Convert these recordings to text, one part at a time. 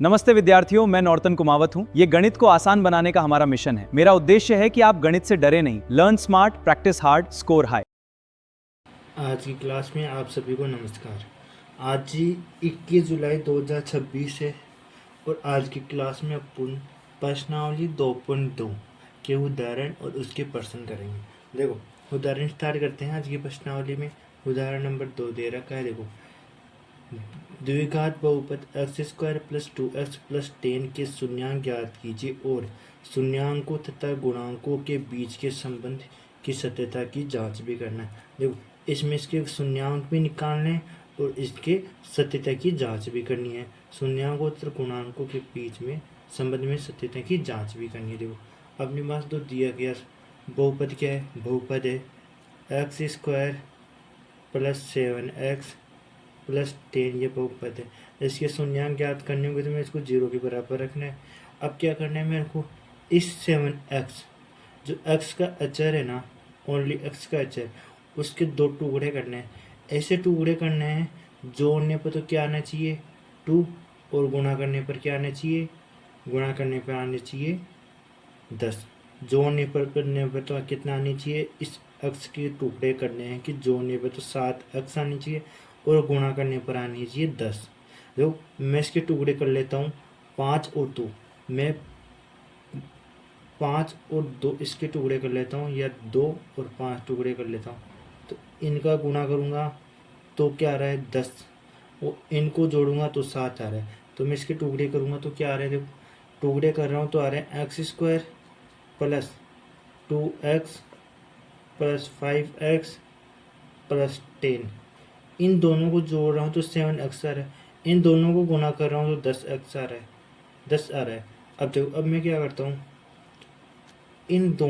नमस्ते विद्यार्थियों, मैं नॉर्तन कुमावत हूँ। ये गणित को आसान बनाने का हमारा मिशन है। मेरा उद्देश्य है कि आप गणित से डरे नहीं। Learn smart, practice hard, score high. आज की क्लास में आप सभी को नमस्कार। आज ही 21 जुलाई 2026 है और आज की क्लास में अपन प्रश्नावली 2.2 के उदाहरण और उसके प्रश्न करेंगे। देखो उदाहरण स्टार्ट करते हैं। आज की प्रश्नावली में उदाहरण नंबर 2 दे रखा है। देखो, द्विघात बहुपद x square plus 2x plus 10 के शून्यांक ज्ञात कीजिए और शून्यांकों तथा गुणांकों के बीच के संबंध की सत्यता की जांच भी करना है। देखो, इसमें इसके शून्यांक भी निकालने हैं और इसके सत्यता की जांच भी करनी है। शून्यांकों तथा गुणांकों के बीच में संबंध में सत्यता की जांच भी करनी है। देखो, अपने पास तो दिया गया बहुपद क्या है? बहुपद है x square plus 7x plus 10, ये बहुपद है। इसके शून्यांक ज्ञात करने होंगे तो मैं इसको 0 के बराबर रखना है। अब क्या करना है मेरे को? इस 7x, जो x का अचर है ना, ओनली x का अचर, उसके 2 टुकड़े करने हैं। ऐसे टुकड़े करने हैं जोड़ने पर तो क्या आना चाहिए? 2, और गुणा करने पर क्या आना चाहिए? गुणा करने पर आना चाहिए 10। जोड़ने पर करने पर तो कितना आनी चाहिए? इस x के टुकड़े करने हैं कि जोड़ने पर तो 7x आनी चाहिए और गुणा करने पर आनी चाहिए 10। देखो, मैं इसके टुकड़े कर लेता हूँ 5 और 2। मैं 5 और 2 इसके टुकड़े कर लेता हूँ, या 2 और 5 टुकड़े कर लेता हूँ। तो इनका गुणा करूँगा तो क्या आ रहा है? 10, और इनको जोड़ूंगा तो 7 आ रहा है। तो मैं इसके टुकड़े करूँगा तो क्या आ रहा है? देखो, टुकड़े कर रहा हूँ तो आ रहे हैं x square plus 2x plus 5x plus 10। इन दोनों को जोड़ रहा हूँ तो 7x आ रहा है। इन दोनों को गुणा कर रहा हूँ तो 10x आ रहा है, 10 आ रहा है। अब देखो, अब मैं क्या करता हूँ, इन दो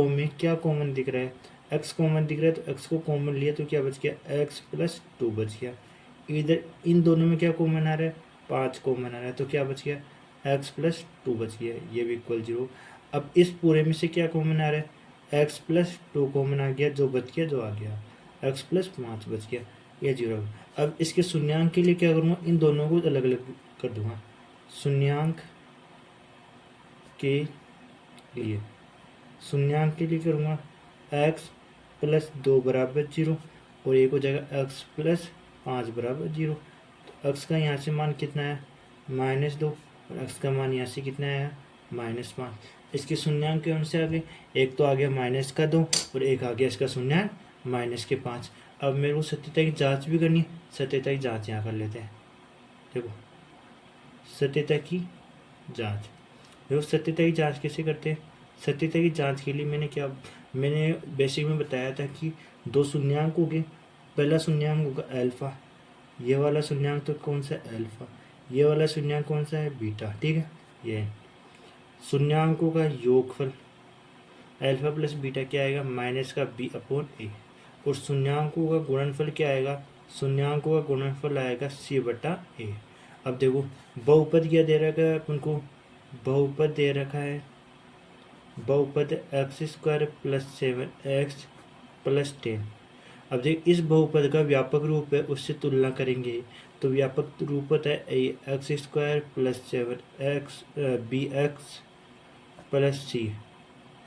में क्या कॉमन दिख रहा है? x कॉमन दिख रहा है, तो x को कॉमन लिया तो क्या बच गया? x प्लस 2 बच गया। इधर इन दोनों में क्या कॉमन आ रहा है? 5 कॉमन आ रहा है, तो क्या बच गया? x प्लस 2 बच गया, ये भी इक्वल 0। अब इस पूरे में से क्या कॉमन आ रहा है? x प्लस 2 कॉमन आ गया, जो बच गया, जो आ गया x प्लस 5 बच गया, ये 0। अब इसके शून्यांक के लिए क्या करूँगा? इन दोनों को अलग अलग कर दूंगा। शून्यांक के लिए करूँगा x प्लस 2 बराबर 0 और एक हो जाएगा x प्लस 5 बराबर 0। तो x का यहाँ से मान कितना है? -2, और x का मान यहाँ से कितना है? -5। इसके शून्यांक कौन से आ गए? एक तो आ गया -2 और एक आ गया इसका शून्यांक -5। अब मेरे को सत्यता की जांच भी करनी है। सत्यता की जांच यहाँ कर लेते हैं। देखो, सत्यता की जांच, देखो सत्यता की जांच कैसे करते हैं? सत्यता की जांच के लिए मैंने बेसिक में बताया था कि 2 शून्यांक हो गए। पहला शून्यांक होगा अल्फा, ये वाला शून्यांक तो कौन सा है? अल्फा। ये वाला शून्यांक कौन सा है? बीटा। ठीक है, ये शून्यांकों का योगफल अल्फा प्लस बीटा क्या आएगा? माइनस का b अपॉन ए। और शून्यांकों का गुणनफल क्या आएगा? शून्यांकों का गुणनफल आएगा c बटा ए। अब देखो, बहुपद क्या दे रखा है अपन को? बहुपद दे रखा है, बहुपद x square plus 7x plus 10। अब देख, इस बहुपद का व्यापक रूप है, उससे तुलना करेंगे तो व्यापक रूप होता है x square plus 7x bx plus c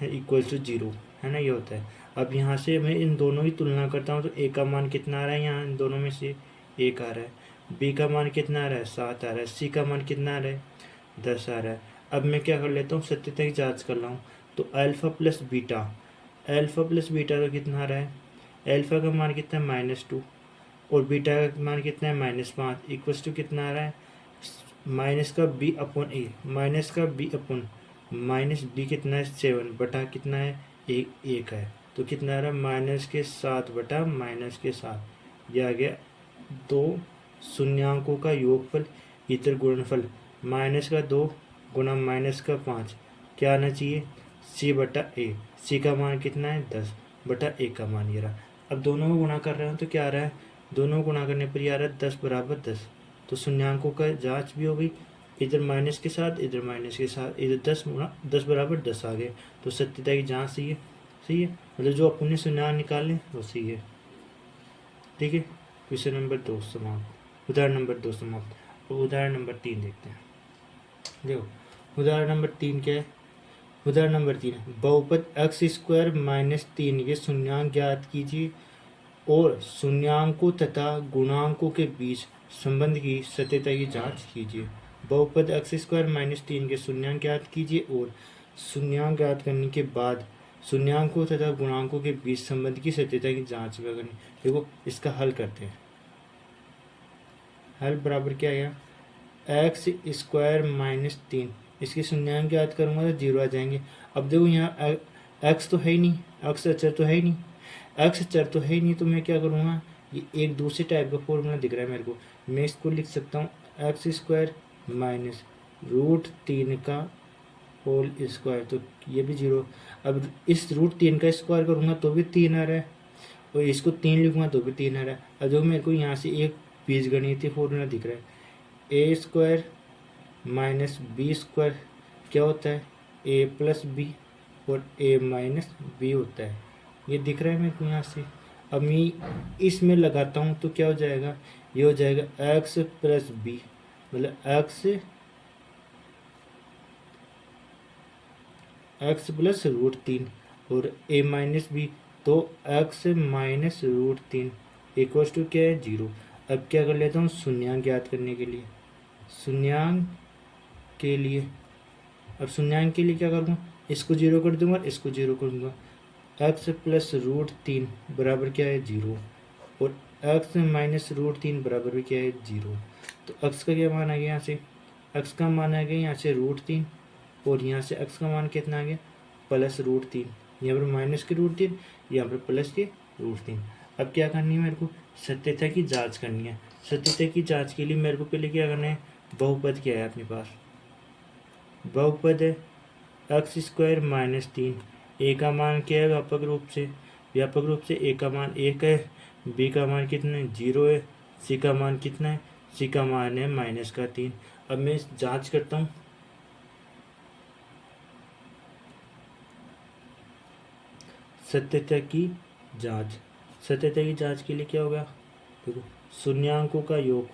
equal to 0, है ना, ये होता है। अब यहाँ से मैं इन दोनों की तुलना करता हूँ तो a का मान कितना आ रहा है? यहाँ इन दोनों में से 1 आ रहा है। b का मान कितना आ रहा है? 7 आ रहा है। c का मान कितना आ रहा है? 10 आ रहा है। अब मैं क्या कर लेता हूँ? सत्यता की जांच कर रहा हूँ। तो अल्फा प्लस बीटा तो कितना आ रहा है? अल्फा का मान कितना है? -2, और बीटा का मान कितना है? -5 इक्वल्स टू कितना आ रहा है? माइनस का b अपॉन ए, माइनस b कितना है? 7 बटा कितना है? 1 है, तो कितना आ रहा है? -7 बटा -7। यह आ गया 2 शून्यांकों का योगफल इतर गुणनफल। -2 गुणा -5 क्या आना चाहिए? c बटा ए। c का मान कितना है? 10 बटा ए का मान ये रहा। अब दोनों को गुणा कर रहे हैं तो क्या आ रहा है? दोनों को गुणा करने पर ये आ रहा है 10 बराबर 10। तो शून्यांकों का जांच भी हो गई, इधर माइनस के साथ, इधर माइनस के साथ, इधर 10 गुणा 10 बराबर 10 आ गए। तो सत्यता की जांच सही है। सही है, मतलब जो अपने शून्यांक निकालें वो सही है। ठीक है, क्वेश्चन नंबर 2 समाप्त, उदाहरण नंबर 2 समाप्त। उदाहरण नंबर 3 देखते हैं। देखो उदाहरण नंबर 3 क्या है। उदाहरण नंबर 3 है बहुपद एक्स स्क्वायर माइनस 3 के शून्यांक ज्ञात कीजिए और शून्यांकों तथा गुणांकों के बीच संबंध की सत्यता की जांच कीजिए। बहुपद एक्स स्क्वायर माइनस 3 के शून्यांक ज्ञात कीजिए और शून्यांक ज्ञात करने के बाद शून्यांकों तथा गुणांकों के बीच संबंध की सत्यता की जांच करनी। देखो इसका हल करते हैं। हल बराबर क्या आएगा एक्स स्क्वायर माइनस 3 इसके शून्यांक ज्ञात करूँगा तो 0 आ जाएंगे। अब देखो यहाँ एक्स तो है ही नहीं, एक्स अचर तो है ही नहीं, एक्स अचर तो है ही नहीं, तो मैं क्या करूँगा ये एक दूसरे टाइप का फॉर्मूला दिख रहा है मेरे को, मैं इसको लिख सकता हूँ एक्स स्क्वायर माइनस √3 का होल स्क्वायर, तो ये भी 0। अब इस √3 का स्क्वायर करूँगा तो भी 3 आ रहा है और इसको 3 लिखूँगा तो भी 3 आ रहा है। अब देखो मेरे को यहाँ से एक बीजगणितीय फॉर्मूला दिख रहा है ए स्क्वायर माइनस बी स्क्वायर क्या होता है ए प्लस बी और ए माइनस बी होता है, ये दिख रहा है मेरे को यहाँ से। अब मैं इसमें लगाता हूँ तो क्या हो जाएगा, ये हो जाएगा एक्स प्लस बी मतलब एक्स प्लस √3 और ए माइनस बी तो एक्स माइनस √3 इक्वल टू क्या है 0। अब क्या कर लेता हूँ शून्यांक ज्ञात करने के लिए, शून्यांक के लिए अब शून्यांक के लिए क्या करूँगा इसको 0 कर दूंगा, इसको 0 कर दूंगा। एक्स प्लस √3 बराबर क्या है 0 और एक्स माइनस √3 बराबर भी क्या है 0। तो एक्स का क्या मान आ गया यहाँ से, एक्स का मान आ गया यहाँ से √3 और यहाँ से एक्स का मान कितना आ गया प्लस √3, यहाँ पर माइनस के √3 यहाँ पर प्लस के √3। अब क्या करनी है मेरे को सत्यता की जांच करनी है। सत्यता की जांच के लिए मेरे को पहले क्या करना है बहुपद क्या है अपने पास, बहुपद है एक्स स्क्वायर माइनस 3, ए का मान क्या है व्यापक रूप से ए का मान 1 है, बी का मान कितना है 0 है, सी का मान कितना है सी का मान है -3। अब मैं जांच करता हूँ सत्यता की जांच। सत्यता की जांच के लिए क्या होगा देखो शून्यांकों का योग,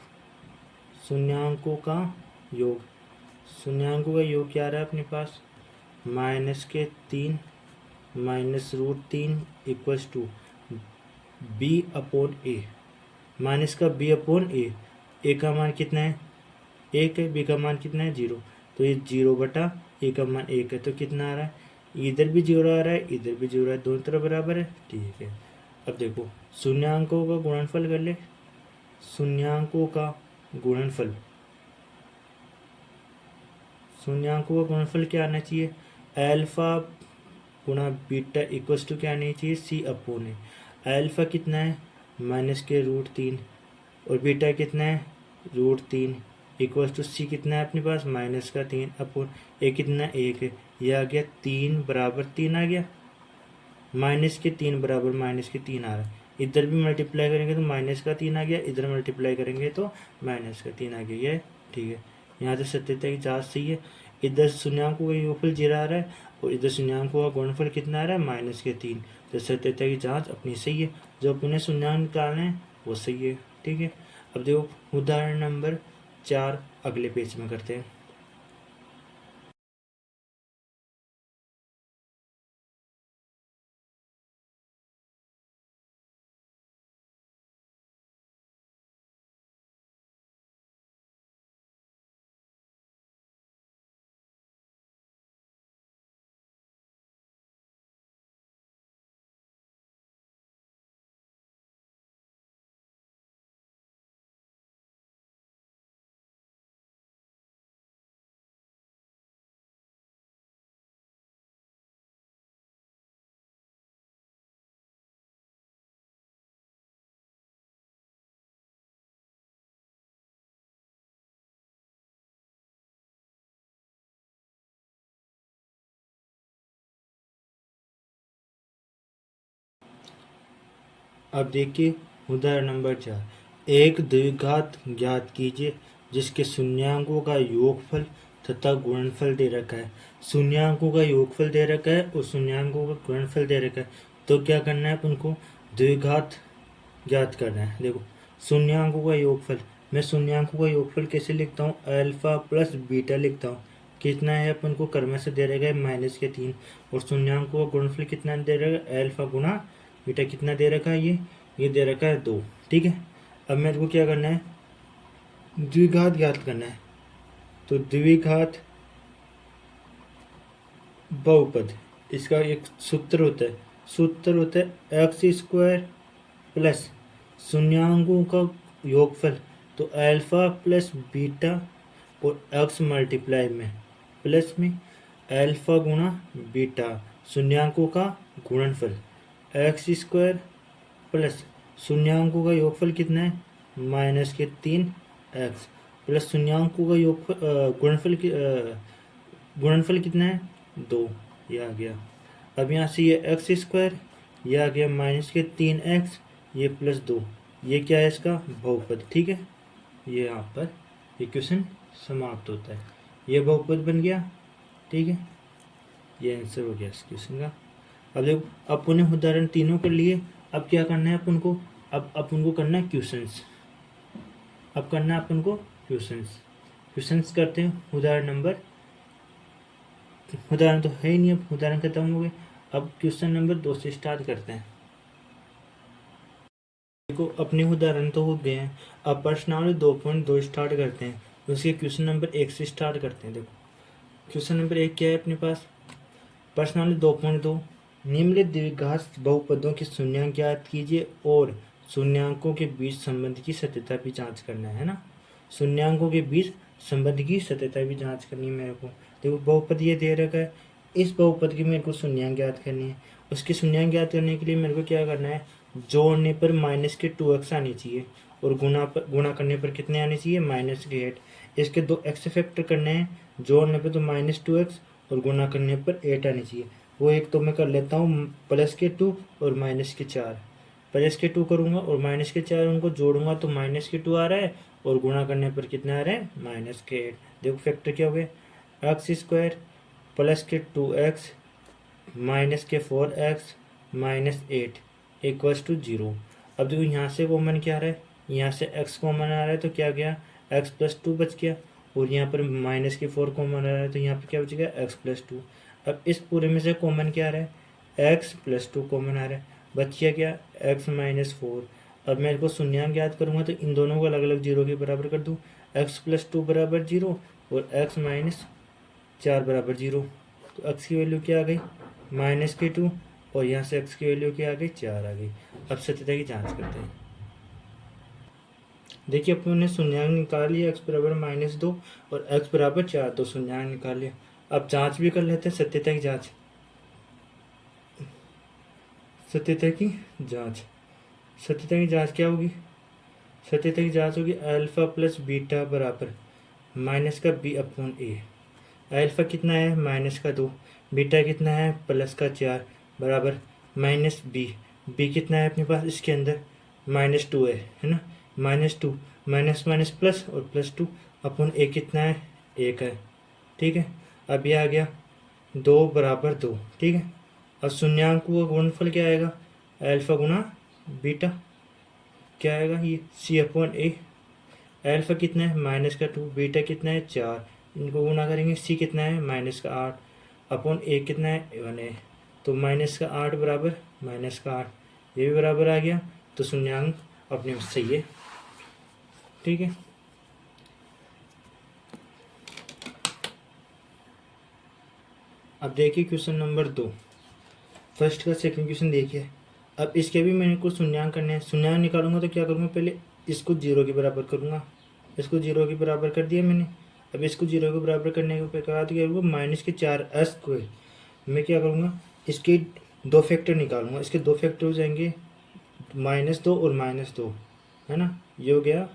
शून्यांकों का क्या आ रहा है अपने पास -3 minus √3 equals to b/a, minus का b/a, ए का मान कितना है 1 है, बी का मान कितना है 0, तो ये 0/a का मान 1 है, तो कितना आ रहा है इधर भी 0 आ रहा है इधर भी 0 है, दोनों तरफ बराबर है, ठीक है। अब देखो शून्यांकों का गुणनफल कर ले, शून्यांकों का गुणनफल क्या आना चाहिए अल्फा गुणा बीटा इक्वल्स टू क्या आना चाहिए c/a। अल्फा कितना है माइनस के √3 और बीटा कितना है √3 इक्वल्स टू सी कितना है अपने पास -3/, ए कितना 1 है, ये आ गया 3 बराबर 3 आ गया, -3 बराबर -3 आ रहा है, इधर भी मल्टीप्लाई करेंगे तो -3 आ गया, इधर मल्टीप्लाई करेंगे तो -3 आ गया, ये ठीक है। यहाँ से सत्यता की जांच सही है, इधर शून्यांकों का योगफल 0 आ रहा है और इधर शून्यांकों का गुणनफल कितना आ रहा है -3, तो सत्यता की जांच अपनी सही है, जो अपने शून्यांक निकालना है वो सही है, ठीक है। अब देखो उदाहरण नंबर 4 अगले पेज में करते हैं। अब देखिए उदाहरण नंबर 4, एक द्विघात ज्ञात कीजिए जिसके शून्यांकों का योगफल तथा गुणनफल दे रखा है। शून्यांकों का योगफल दे रखा है और शून्यांकों का गुणनफल दे रखा है, तो क्या करना है अपन को द्विघात ज्ञात करना है। देखो शून्यांकों का योगफल मैं शून्यांकों का योगफल कैसे लिखता हूँ, अल्फा प्लस बीटा लिखता हूँ। कितना है अपन को कर्म से दे रहेगा -3, और शून्यांकों का गुणनफल कितना दे रहेगा, अल्फा गुणा बीटा कितना दे रखा है, ये दे रखा है 2। ठीक है, अब मेरे को क्या करना है, द्विघात ज्ञात करना है। तो द्विघात बहुपद, इसका एक सूत्र होता है x² प्लस शून्यांकों का योगफल, तो अल्फा प्लस बीटा और x मल्टीप्लाई में प्लस में अल्फा गुणा बीटा शून्यांकों का गुणनफल x² प्लस शून्यांकों का योगफल कितना है, -3x प्लस शून्यांकों का योगफल गुणनफल कितना है, 2, ये आ गया। अब यहाँ से ये x², ये आ गया -3x, ये +2, ये क्या है इसका बहुपद। ठीक है, ये यहाँ पर इक्वेशन समाप्त होता है, ये बहुपद बन गया। ठीक है, ये आंसर हो गया इस क्वेश्चन का। अब देखो, अपन ने उदाहरण तीनों कर लिए, अब क्या करना है अपन को, अब अपन को करना है क्वेश्चंस। अब करना है अपन को क्वेश्चंस करते हैं। उदाहरण तो है ही नहीं, अब उदाहरण खत्म हो गए। अब क्वेश्चन नंबर 2 से स्टार्ट करते हैं। देखो, अपने उदाहरण तो हो गए हैं, अब प्रश्नावली 2.2 स्टार्ट करते हैं। उसके क्वेश्चन नंबर 1 से स्टार्ट करते हैं। देखो, क्वेश्चन नंबर 1 क्या है अपने पास, प्रश्नावली 2.2, निम्नलिखित द्विघात बहुपदों के शून्यांक ज्ञात कीजिए और शून्यांकों के बीच संबंध की सत्यता भी जांच करना है ना। शून्यांकों के बीच संबंध की सत्यता भी जांच करनी है मेरे को। देखो, बहुपद ये दे रखा है, इस बहुपद की मेरे को शून्यांक ज्ञात करनी है। उसके शून्यांक ज्ञात करने के लिए मेरे को क्या करना है, जोड़ने पर -2x आनी चाहिए और गुणा करने पर कितने आने चाहिए, -8। इसके 2 x फैक्टर करने हैं, जोड़ने पर तो -2x और गुणा करने पर 8 आनी चाहिए। वो एक तो मैं कर लेता हूँ +2 और -4। +2 करूँगा और -4 उनको जोड़ूंगा तो -2 आ रहा है, और गुणा करने पर कितना आ रहा है, -8। देखो फैक्टर क्या हो गया, x² +2x -4x -8 = 0। अब देखो, यहाँ से कॉमन क्या आ रहा है, यहाँ से x कॉमन आ रहा है, तो क्या गया, x +2 बच गया, और यहाँ पर -4 कॉमन आ रहा है, तो यहाँ पर क्या बच गया, x +2। अब इस पूरे में से कॉमन क्या आ रहा है, x +2 कॉमन आ रहा है, बच गया क्या, x -4। अब मैं इनको शून्यांक ज्ञात करूँगा तो इन दोनों को अलग अलग 0 के बराबर कर दूँ, x +2 = 0 और x -4 = 0। तो x की वैल्यू क्या आ गई, -2, और यहाँ से x की वैल्यू क्या आ गई, 4 आ गई। अब सत्यता की जांच करते हैं। देखिए, अपन ने शून्यांक निकाल लिया, x = -2 और x = 4, तो शून्यांक निकाल लिया। अब जांच भी कर लेते हैं, सत्यता की जांच। सत्यता की जांच क्या होगी, सत्यता की जांच होगी अल्फा प्लस बीटा बराबर -b/a। अल्फा कितना है, -2, बीटा कितना है, +4 बराबर -b। b कितना है अपने पास, इसके अंदर -2 है ना, -2 माइनस प्लस और +2 अपन a कितना है, 1 है। ठीक है, अब ये आ गया 2 = 2। ठीक है, अब शून्यांकों का गुणनफल क्या आएगा, अल्फा गुणा बीटा क्या आएगा, ये c/a। अल्फा कितना है, -2, बीटा कितना है, 4, इनको गुणा करेंगे, c कितना है, -8 अपॉन a कितना है, 1 है, तो -8 बराबर -8, ये भी बराबर आ गया, तो शून्यांक अपने आप सही है। ठीक है, अब देखिए क्वेश्चन नंबर 2, फर्स्ट का सेकंड क्वेश्चन देखिए। अब इसके भी मेरे को शून्यांक करने हैं। शून्यांक निकालूंगा तो क्या करूँगा, पहले इसको 0 के बराबर करूँगा, इसको 0 के बराबर कर दिया मैंने। अब इसको 0 के बराबर करने के बाद क्या करूँगा, -4x²। मैं क्या करूँगा, इसके 2 फैक्टर निकालूंगा, इसके 2 फैक्टर हो जाएंगे -2 और -2, है ना। ये हो गया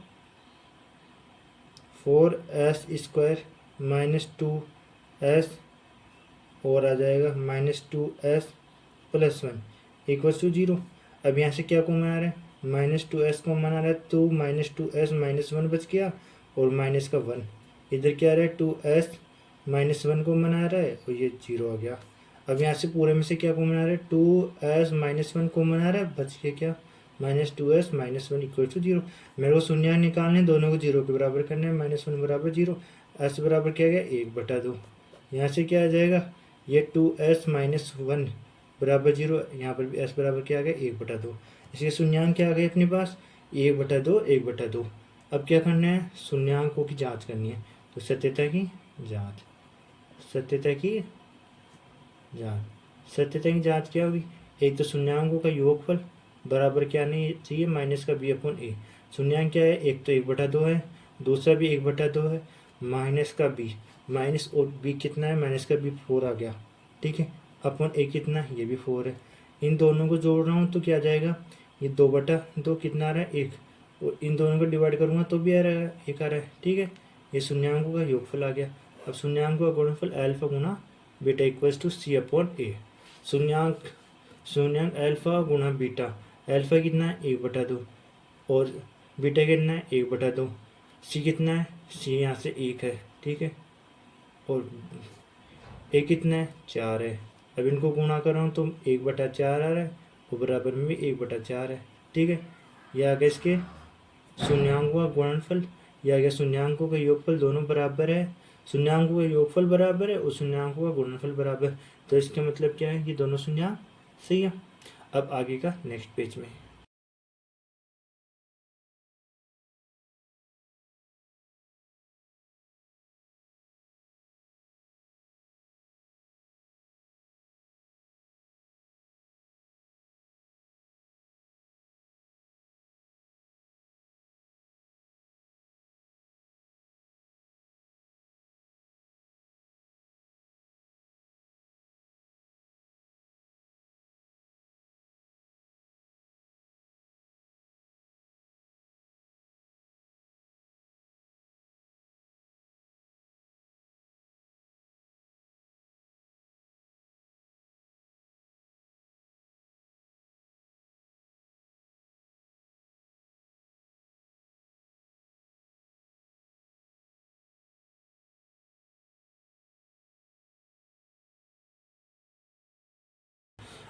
4s² -2s और आ जाएगा -2s + 1 = 0। अब यहाँ से क्या कॉमन आ रहा है, -2s कॉमन आ रहा है, तो -2s -1 बच गया और माइनस का 1, इधर क्या आ रहा है, 2s -1 कॉमन आ रहा है और ये 0 आ गया। अब यहाँ से पूरे में से क्या कॉमन आ रहा है, 2s -1 कॉमन आ रहा है, बच गया क्या, -2s -1 इक्वल टू 0। मेरे को शून्य निकालने, दोनों को 0 के बराबर करना है। -1 बराबर 0, s बराबर क्या गया 1/2। यहाँ से क्या आ जाएगा, ये 2s -1 बराबर 0, यहाँ पर भी s बराबर क्या आ गया 1/2। इसलिए शून्यांक क्या आ गए अपने पास 1/2 1/2। अब क्या करना है, शून्यांकों की जांच करनी है। तो सत्यता की जांच, सत्यता की जांच, सत्यता की जांच क्या होगी, एक तो शून्यांकों का योगफल बराबर क्या नहीं चाहिए माइनस का b/a। शून्यांक क्या है, एक तो 1/2 है, दूसरा भी 1/2 है, माइनस का b, माइनस और b कितना है, माइनस का b 4 आ गया, ठीक है, अपन a कितना है, ये भी 4 है। इन दोनों को जोड़ रहा हूँ तो क्या आ जाएगा, ये 2/2 कितना आ रहा है 1, और इन दोनों को डिवाइड करूँगा तो भी आ रहा है 1 आ रहा है, ठीक है। ये शून्यांकों का योगफल आ गया। अब शून्यांकों का गुणनफल अल्फा गुना बीटा इक्वल्स टू c/a। शून्यांक अल्फा गुना बीटा, अल्फा कितना है 1/2 और बीटा कितना है 1/2, सी कितना है, सी यहाँ से 1 है, ठीक है, और ए कितना है 4 है। अब इनको गुणा कर रहा हूँ तो 1/4 आ रहा है और बराबर में भी 1/4 है, ठीक है। यह आ गया इसके शून्यांकों का गुणनफल, यह आ गया शून्यांकों का योगफल, दोनों बराबर है, शून्यांकों का योगफल बराबर है और शून्यांकों का गुणनफल बराबर। तो इसका मतलब क्या है कि दोनों शून्यांक सही है। अब आगे का नेक्स्ट पेज में,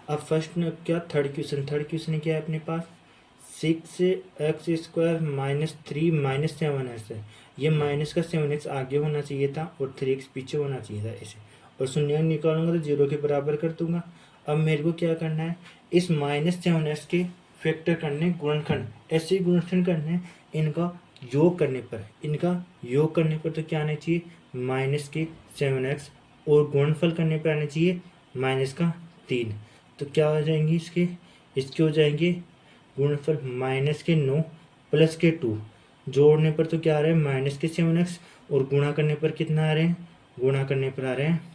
अब फर्स्ट ने क्या, थर्ड क्वेश्चन क्या है अपने पास, 6x² -3 -7x है। ये माइनस का 7x आगे होना चाहिए था और 3x पीछे होना चाहिए था ऐसे, और शून्यांक निकालूंगा तो 0 के बराबर कर दूंगा। अब मेरे को क्या करना है, इस -7x के फैक्टर करने, गुणनखंड, ऐसे ही गुणनखंड करने, इनका योग करने पर, इनका योग करने पर तो क्या आना चाहिए माइनस के 7x, और गुणनफल करने पर आना चाहिए माइनस का 3। तो क्या हो जाएंगे इसके हो जाएंगे गुणनफल -9 प्लस के 2, जोड़ने पर तो क्या आ रहा है माइनस के 7x, और गुणा करने पर कितना आ रहे हैं, गुणा करने पर आ रहे हैं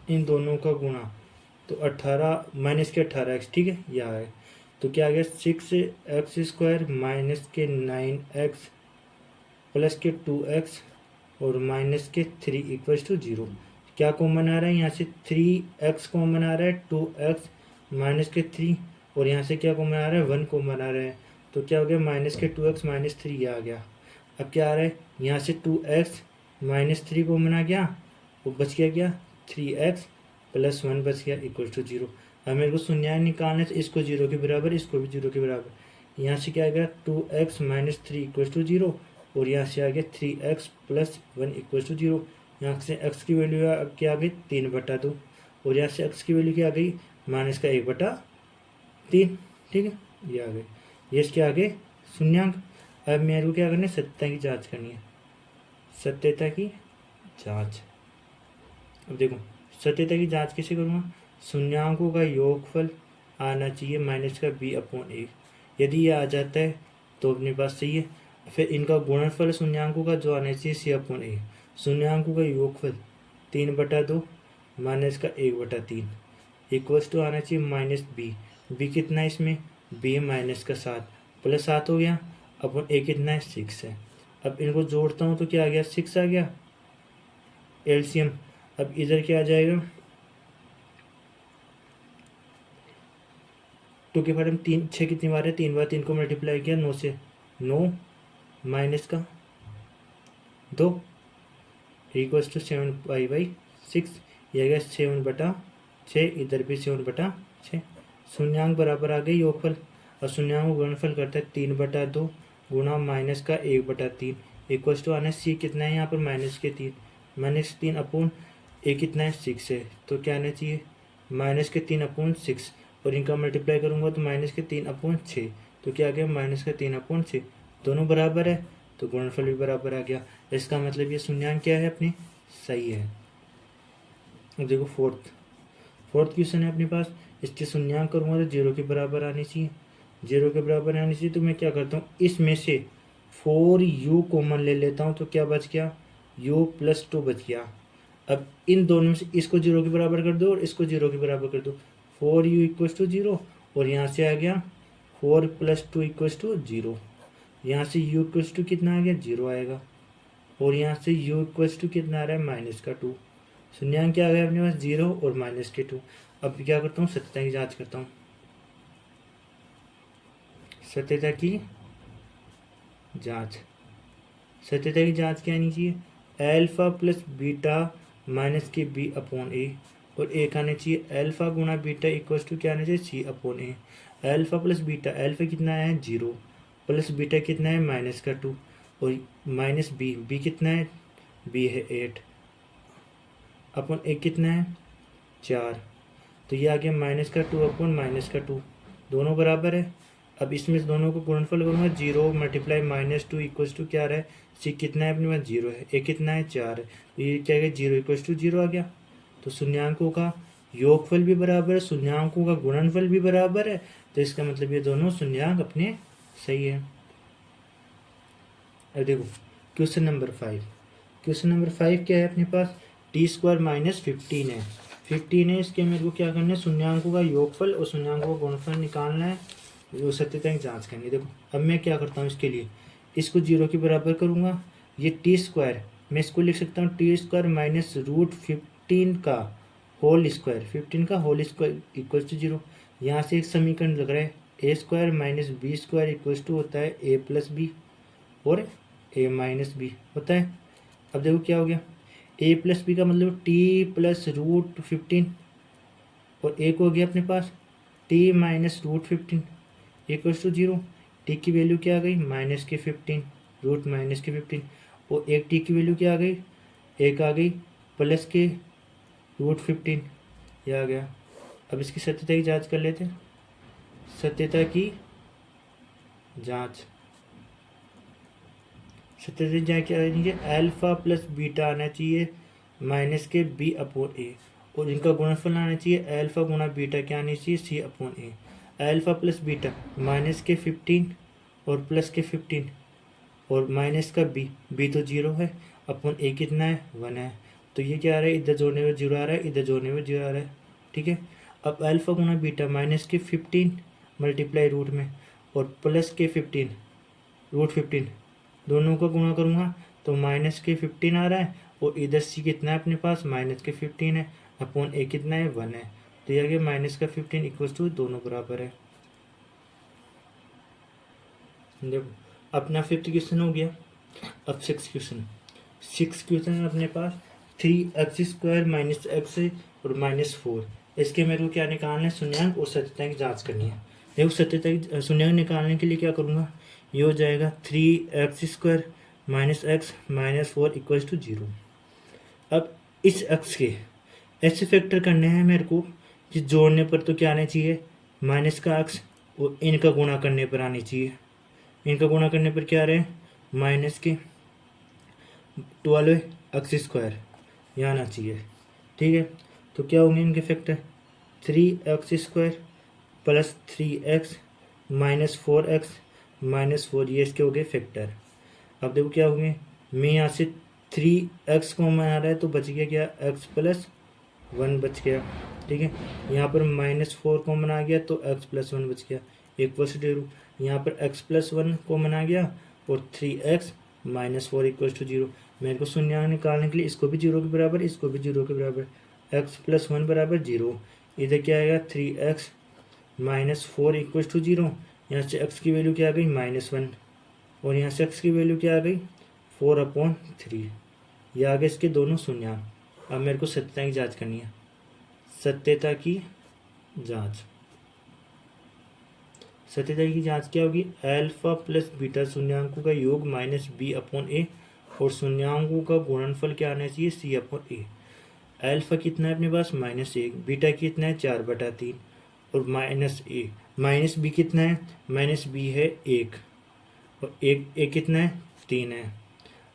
इन दोनों का गुणा, तो 18 माइनस के 18x, ठीक है, यह है। तो क्या आ गया 6x² माइनस के 9x प्लस के 2x और माइनस के 3 इक्वल्स टू 0। क्या कॉमन आ रहा है, यहाँ से 3x कॉमन आ रहा है, 2x माइनस के 3, और यहाँ से क्या कॉमन आ रहा है 1 कॉमन आ रहा है। तो क्या हो गया माइनस के 2x माइनस 3 आ गया। अब क्या आ रहा है, यहाँ से 2x माइनस 3 कॉमन आ गया, वो बच गया 3x प्लस 1 बच गया इक्वल टू 0। अब मेरे को शून्य निकालना है, इसको 0 के बराबर, इसको भी 0 के बराबर। यहाँ से क्या आ गया 2x माइनस 3 इक्वल टू 0, और यहाँ से आ गया 3x प्लस 1 इक्वल टू 0। यहाँ से x की वैल्यू क्या आ गई 3/2, और यहाँ से x की वैल्यू क्या आ गई माइनस का 1/3, ठीक है, ये आ गई। ये इसके आगे शून्यांक। अब मेरे को क्या करना है, सत्यता की जांच करनी है, सत्यता की जांच। अब देखो सत्यता की जांच कैसे करूँगा, शून्यांकों का योगफल आना चाहिए माइनस का b/a। यदि ये आ जाता है तो अपने पास सही है। फिर इनका गुणनफल शून्यांकों का जो आना चाहिए c/a। शून्यांकों का योगफल 3/2 माइनस का 1/3 इक्वल्स टू आना चाहिए माइनस b कितना है इसमें, b माइनस का 7 प्लस 7 हो गया, अपन a कितना है 6 है। अब इनको जोड़ता हूँ तो क्या आ गया 6 आ गया एलसीएम। अब इधर क्या आ जाएगा 2 के फाइव 3 6 कितनी बार है 3 बार, 3 को मल्टीप्लाई किया 9 से, 9 माइनस का 2 इक्वल्स टू 7 पाई/6, यह गया 7/6, इधर भी 7/6। शून्यांक बराबर आ गए योगफल, और शून्यांक को गुणनफल करता है 3/2 गुणा माइनस का 1/3 इक्वल्स टू आना सी कितना है यहाँ पर -3 अपॉन ए कितना है 6 है, तो क्या आना चाहिए -3/6, और इनका मल्टीप्लाई करूँगा तो -3/6, तो क्या आ गया -3/6, दोनों बराबर है तो गुणनफल भी बराबर आ गया। इसका मतलब ये शून्यांक क्या है अपनी सही है। अब देखो फोर्थ क्वेश्चन है अपने पास, इसके शून्यांक करूँगा तो 0 के बराबर आनी चाहिए, 0 के बराबर आनी चाहिए। तो मैं क्या करता हूँ, इसमें से 4u कॉमन ले लेता हूँ, तो क्या बच गया u+2 बच गया। अब इन दोनों में से इसको 0 के बराबर कर दो और इसको 0 के बराबर कर दो, 4u = 0, और यहाँ से आ गया 4 + 2 = 0, यहाँ से u = कितना आ गया 0 आएगा, और यहाँ से u = कितना आ रहा है -2। शून्यांक क्या आ गया अपने पास 0 और -2। अब क्या करता हूँ, सत्यता की जांच करता हूँ। सत्यता की जांच क्या आनी चाहिए, अल्फा प्लस बीटा माइनस के b/a, और एक आना चाहिए अल्फा गुणा बीटा इक्वल्स टू क्या आना चाहिए c/a। Alpha plus beta, alpha कितना है 0, प्लस बीटा कितना है -2, और माइनस b कितना है, b है 8 अपॉन a कितना है 4, तो ये आ गया -2 अपॉन -2, दोनों बराबर है। अब इसमें से दोनों को गुणनफल करूँगा, 0 × -2 इक्वल्स टू क्या आ रहा है, सी कितना है अपने पास 0 है, ए कितना है 4 है, तो ये क्या है 0 = 0 आ गया। तो शून्यांकों का योगफल भी बराबर है, शून्यांकों का गुणनफल भी बराबर है, तो इसका मतलब ये दोनों शून्यांक अपने सही है। अब देखो क्वेश्चन नंबर 5 क्या है अपने पास, t² - 15 है, 15 है, इसके मेरे को क्या करना है, शून्यांकों का योगफल और शून्यांकों का गुणनफल निकालना है, जो सत्यता की जांच करनी है। देखो अब मैं क्या करता हूँ, इसके लिए इसको 0 के बराबर करूँगा, ये t² मैं इसको लिख सकता हूँ t² -√15 का होल स्क्वायर इक्वल्स टू 0। यहाँ से एक समीकरण लग रहा है a² - b² इक्वल्स टू होता है a + b और a - b होता है। अब देखो क्या हो गया, a + b का मतलब t + √15, और एक हो गया अपने पास t - √15 इक्वल्स टू 0। टी की वैल्यू क्या आ गई -15, रूट -15, और एक टी की वैल्यू क्या आ गई, एक आ गई +√15, यह आ गया। अब इसकी सत्यता की जांच कर लेते हैं। सत्यता की जांच क्या आनी चाहिए, अल्फा प्लस बीटा आना चाहिए -b/a, और इनका गुणनफल आना चाहिए अल्फा गुणा बीटा क्या आनी चाहिए c/a। अल्फा प्लस बीटा -15 और +15 और माइनस का b तो 0 है, अपॉन a कितना है 1 है, तो ये क्या आ रहा है, इधर जोड़ने में 0 आ रहा है, इधर जोड़ने में 0 आ रहा है, ठीक है। अब अल्फा गुणा बीटा -15 मल्टीप्लाई रूट में और +15 √15 दोनों का गुणा करूँगा तो -15 आ रहा है, और इधर c कितना है अपने पास -15 है, अपॉन a कितना है 1 है, तो यह गया -15 इक्वल्स टू दोनों बराबर है। देखो अपना 5th क्वेश्चन हो गया। अब 6th क्वेश्चन अपने पास 3x² - x और -4, इसके मेरे को क्या निकालना है, शून्यांक और सत्यता की जांच करनी है। देखो सत्यता की शून्यांक निकालने के लिए क्या करूँगा, ये हो जाएगा 3x² - x -4 इक्वल्स टू 0। अब इस x के ऐसे फैक्टर करने हैं मेरे को कि जोड़ने पर तो क्या आना चाहिए माइनस का x, और इनका गुणा करने पर आनी चाहिए, इनका गुणा करने पर क्या आ रहे हैं माइनस के 12x² यहाँ आना चाहिए, ठीक है। तो क्या होंगे इनके फैक्टर, 3x² + 3x -4x -4, ये इसके हो गए फैक्टर। अब देखो क्या होंगे, मैं यहाँ से 3x कॉमन आ रहा है तो बच गया क्या x + 1 बच गया, ठीक है। यहाँ पर -4 कॉमन आ गया तो x + 1 बच गया इक्वल्स टू 0। यहाँ पर x + 1 कॉमन आ गया और 3x -4 इक्वल्स टू 0। मेरे को शून्यांक निकालने के लिए इसको भी 0 के बराबर, इसको भी 0 के बराबर, x + 1 = 0, इधर क्या आएगा 3x -4 इक्वल्स टू 0। यहाँ से x की वैल्यू क्या आ गई -1, और यहाँ से x की वैल्यू क्या आ गई 4/3, ये आगे इसके दोनों शून्यांक। अब मेरे को सत्यता की जांच करनी है, सत्यता की जांच। सत्यता की जांच क्या होगी, अल्फा प्लस बीटा शून्यांकों का योग माइनस बी अपॉन ए और शून्यांकों का गुणनफल क्या आना चाहिए, सी अपॉन ए। अल्फा कितना है अपने पास -1, बीटा कितना है 4/3 और माइनस ए, माइनस बी कितना है, माइनस बी है 1 और एक ए कितना है 3 है।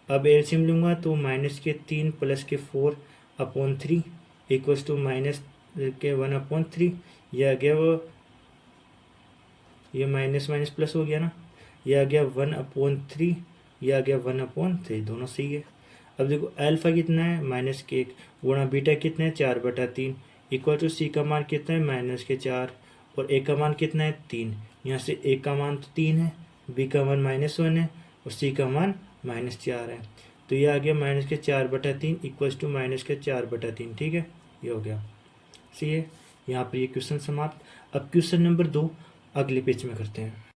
अब एलसीएम लूँगा तो -3 प्लस के 4/3 इक्वल्स टू माइनस के 1/3। यह आ गया वो, ये माइनस माइनस प्लस हो गया ना, ये आ गया 1/3, ये आ गया 1/3, दोनों सही है। अब देखो अल्फा कितना है -1 गुणा बीटा कितना है 4/3 इक्वल टू सी का मान कितना है -4 और ए का मान कितना है 3। यहाँ से ए का मान तो 3 है, बी का मान -1 है और सी का मान -4 है। तो ये आ गया -4/3 इक्वल्स टू -4/3। ठीक है, ये हो गया सही है। यहाँ पर ये क्वेश्चन समाप्त। अब क्वेश्चन नंबर 2 अगले पेज में करते हैं।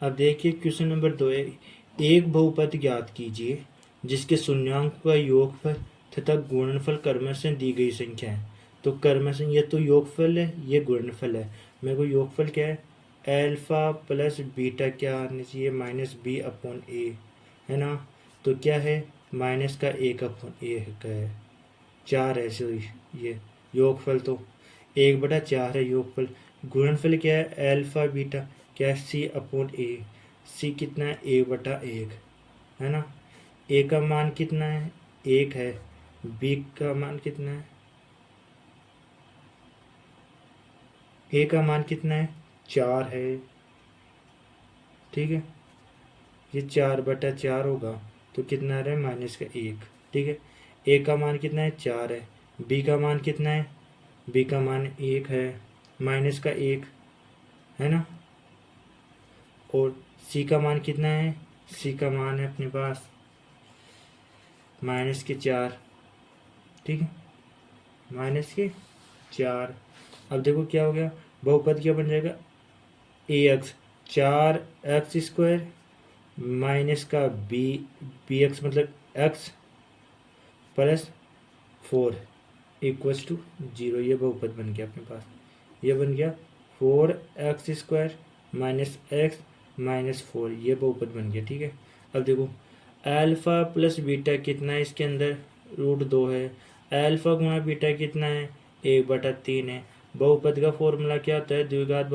अब देखिए क्वेश्चन नंबर 2 है, एक बहुपद ज्ञात कीजिए जिसके शून्यांक का योगफल तथा गुणनफल क्रमशः से दी गई संख्या है। तो क्रमशः, ये तो योगफल है, ये गुणनफल है। मेरे को योगफल क्या है, अल्फा प्लस बीटा क्या आना चाहिए -b/a है ना। तो क्या है, माइनस का 1/a का है, 4 है सॉरी, ये योगफल तो 1/4 है योगफल। गुणनफल क्या है, अल्फा बीटा क्या है c/a, c कितना है 1/1 है ना। a का मान कितना है 1 है, b का मान कितना है, a का मान कितना है 4 है। ठीक है, ये 4/4 होगा तो कितना आ रहा है -1। ठीक है, a का मान कितना है 4 है, b का मान कितना है, b का मान 1 है, -1 है ना। और c का मान कितना है, c का मान है अपने पास -4। ठीक है, -4। अब देखो क्या हो गया, बहुपद क्या बन जाएगा, ax 4x² माइनस का bx मतलब x प्लस 4 इक्वल्स टू 0। ये बहुपद बन गया अपने पास, ये बन गया 4x² माइनस x माइनस 4, ये बहुपद बन गया। ठीक है, अब देखो अल्फा प्लस बीटा कितना है इसके अंदर, √2 है। अल्फा गुणा बीटा कितना है 1/3 है। बहुपद का फॉर्मूला क्या होता है, द्विघात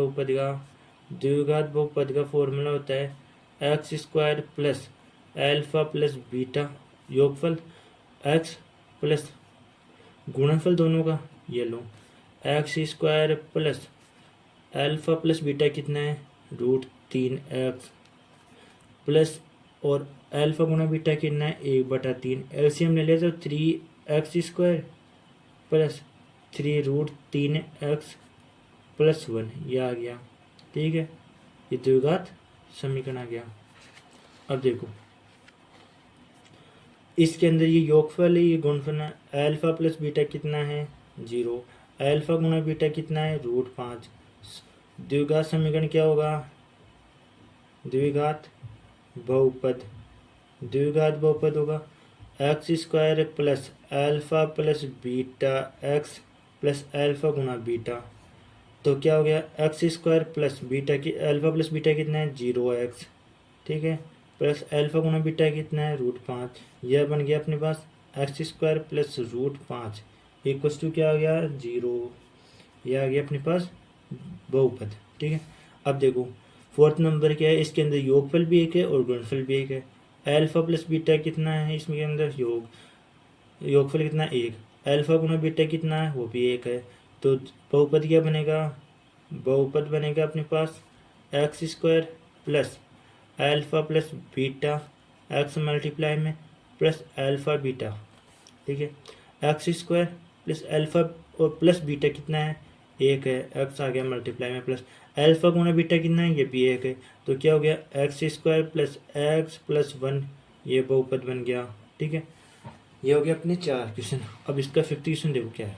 बहुपद का फॉर्मूला होता है x² plus alpha plus beta योगफल x प्लस गुणनफल दोनों का, ये लो x² plus alpha plus beta कितना है √3x प्लस और अल्फा गुणा बीटा कितना है 1/3। एलसीएम ले लिया तो 3x² प्लस 3√3x प्लस 1, ये आ गया। ठीक है, ये द्विघात समीकरण आ गया। अब देखो इसके अंदर ये योगफल है, ये गुणनफल है। अल्फा प्लस बीटा कितना है 0, अल्फा गुणा बीटा कितना है √5। द्विघात समीकरण क्या होगा, द्विघात बहुपद होगा x² plus alpha plus beta x plus alpha गुणा बीटा। तो क्या हो गया, x² प्लस बीटा की अल्फा प्लस बीटा कितना है 0x। ठीक है, प्लस अल्फा गुणा बीटा कितना है √5। यह बन गया अपने पास x² प्लस √5 इक्वल्स टू क्या आ गया 0। यह आ गया अपने पास बहुपद। ठीक है, अब देखो फोर्थ नंबर क्या है, इसके अंदर योगफल भी एक है और गुणनफल भी एक है। अल्फा प्लस बीटा कितना है इसमें अंदर, योगफल कितना, एक। अल्फा गुना बीटा कितना है, वो भी एक है। तो बहुपद क्या बनेगा, बहुपद बनेगा अपने पास x square plus alpha plus beta x multiply में प्लस अल्फा बीटा, ठीक है। एक्स स्क्वायर प्लस अल्फा और प्लस बीटा कितना है, एक है, एक्स आ गया मल्टीप्लाई में प्लस अल्फा गुना बीटा कितना है, ये भी एक है। तो क्या हो गया, x square plus x plus one, ये बहुपद बन गया, ठीक है। ये हो गया अपने 4 क्वेश्चन। अब इसका 5th क्वेश्चन देखो क्या है।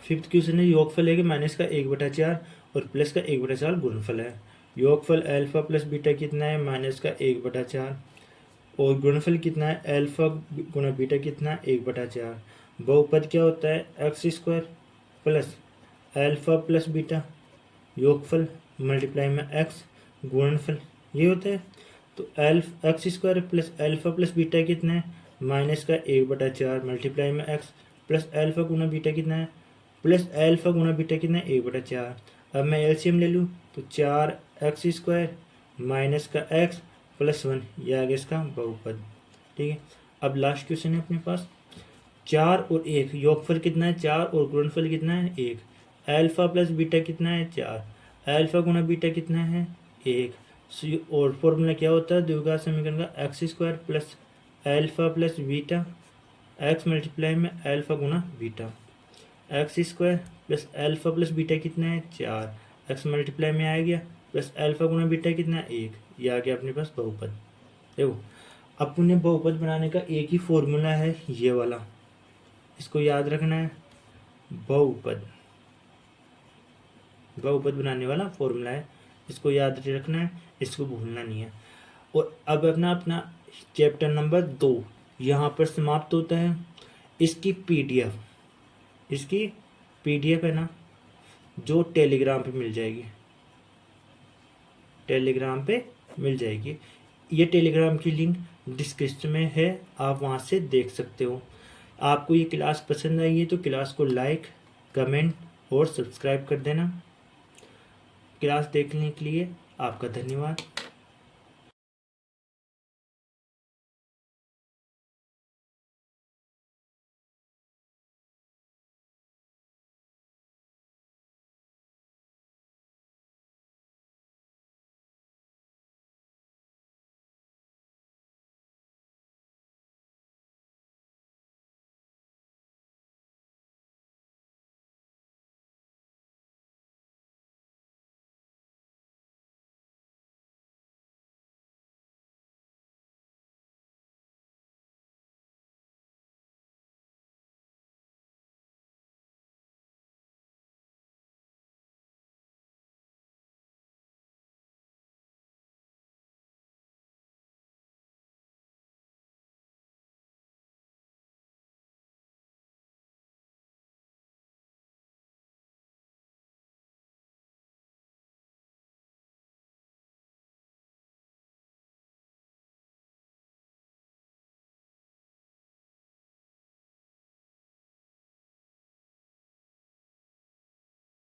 5th क्वेश्चन है योगफल है कि माइनस का 1/4 और प्लस का 1/4 गुणनफल है। योगफल अल्फा प्लस बीटा कितना है, माइनस का 1/4 और गुणनफल कितना है, अल्फा गुना बीटा कितना है, 1/4। बहुपद क्या होता है, x square plus alpha plus beta योगफल मल्टीप्लाई में एक्स गुणनफल, ये होता है। तो x square plus alpha plus beta कितना है, माइनस का 1/4 मल्टीप्लाई में एक्स प्लस अल्फा गुना बीटा कितना है, प्लस अल्फा गुना बीटा कितना है, 1/4। अब मैं एलसीएम ले लूँ तो 4x स्क्वायर माइनस का x प्लस 1, ये आ गया इसका बहुपद, ठीक है। अब लास्ट क्वेश्चन है अपने पास 4 और 1, योगफल कितना है 4 और गुणनफल कितना है 1। अल्फा प्लस बीटा कितना है 4, अल्फा गुना बीटा कितना है 1। और फॉर्मूला क्या होता है द्विघात समीकरण का, x square plus alpha plus beta x multiply में अल्फा गुना beta, x square plus alpha plus beta कितना है 4, एक्स मल्टीप्लाई में आ गया प्लस अल्फा गुना बीटा कितना है 1, ये आ गया अपने पास बहुपद। देखो अपने बहुपद बनाने का एक ही फॉर्मूला है ये वाला, इसको याद रखना है। बहुपद बनाने वाला फॉर्मूला है, इसको याद रखना है, इसको भूलना नहीं है। और अब अपना चैप्टर नंबर 2 यहाँ पर समाप्त होता है। इसकी पीडीएफ है ना, जो टेलीग्राम पे मिल जाएगी, ये टेलीग्राम की लिंक डिस्क्रिप्शन में है, आप वहाँ से देख सकते हो। आपको ये क्लास पसंद आई है तो क्लास को लाइक, कमेंट और सब्सक्राइब कर देना। क्लास देखने के लिए आपका धन्यवाद।